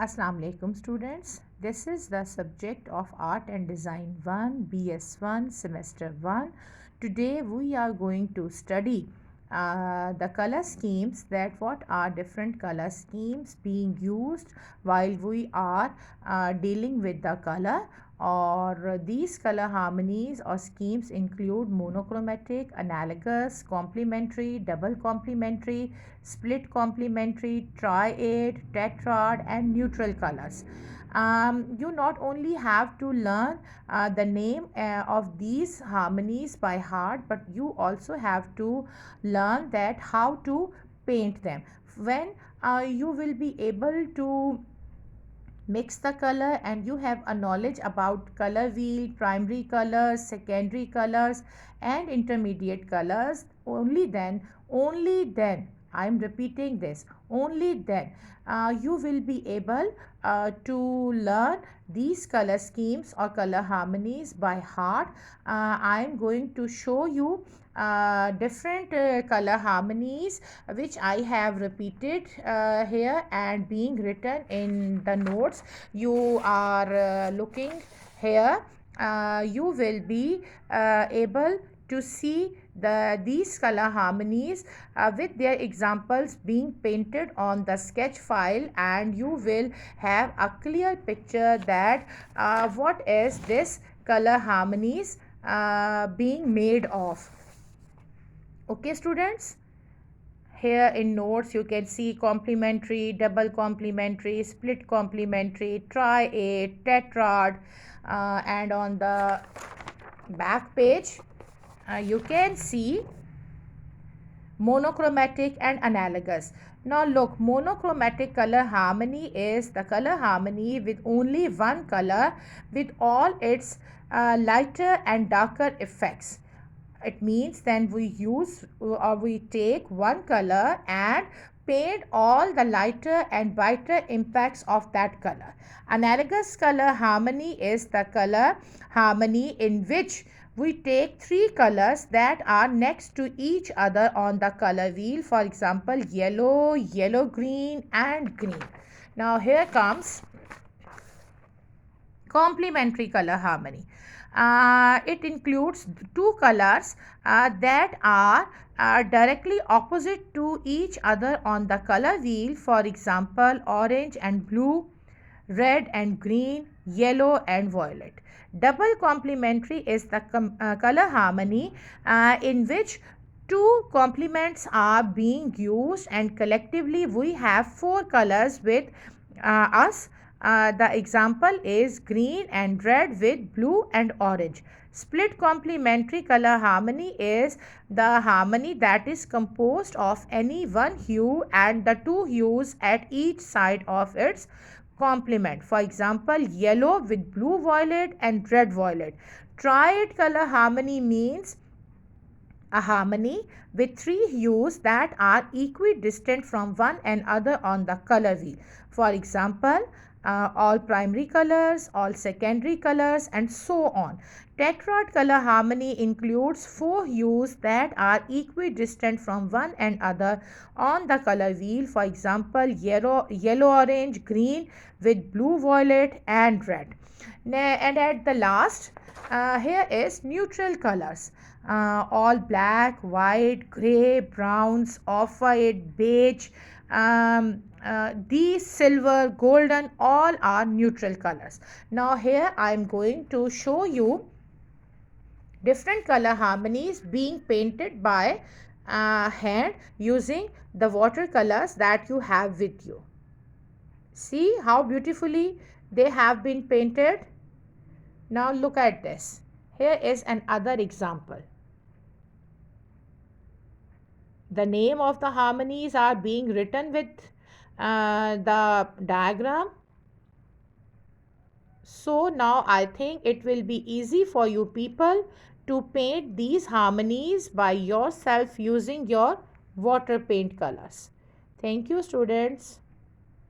Assalamu alaikum students. This is the subject of Art and Design 1 BS1 semester 1. Today we are going to study the color schemes, that what are different color schemes being used while we are dealing with the color, or these color harmonies or schemes include monochromatic, analogous, complementary, double complementary, split complementary, triad, tetrad and neutral colors. You not only have to learn the name of these harmonies by heart, but you also have to learn that how to paint them. When you will be able to mix the color and you have a knowledge about color wheel, primary colors, secondary colors and intermediate colors, only then I'm repeating this, only then you will be able to learn these color schemes or color harmonies by heart. I'm going to show you different color harmonies which I have repeated here and being written in the notes you are looking here. You will be able to see these color harmonies with their examples being painted on the sketch file, and you will have a clear picture that what is this color harmonies being made of. Okay students, here in notes you can see complementary, double complementary, split complementary, triad, tetrad, and on the back page you can see monochromatic and analogous. Now look, monochromatic color harmony is the color harmony with only one color with all its lighter and darker effects. It means then we use or we take one color and paint all the lighter and brighter impacts of that color. Analogous color harmony is the color harmony in which we take three colors that are next to each other on the color wheel. For example, yellow, yellow green and green. Now here comes complementary color harmony. It includes two colors that are directly opposite to each other on the color wheel. For example, orange and blue, red and green, yellow and violet. Double complementary is the color harmony in which two complements are being used and collectively we have four colors with us. The example is green and red with blue and orange. Split complementary color harmony is the harmony that is composed of any one hue and the two hues at each side of its complement. For example, yellow with blue violet and red violet. Triad color harmony means a harmony with three hues that are equidistant from one another on the color wheel. For example, all primary colors, all secondary colors and so on. Tetrad color harmony includes four hues that are equidistant from one another on the color wheel. For example, yellow, orange, green with blue, violet and red. And at the last, here is neutral colors. All black, white, grey, browns, off-white, beige, these silver, golden, all are neutral colors. Now here I am going to show you different color harmonies being painted by hand using the watercolors that you have with you. See how beautifully they have been painted. Now look at this. Here is another example. The name of the harmonies are being written with the diagram. So now I think it will be easy for you people to paint these harmonies by yourself using your water paint colors. Thank you students.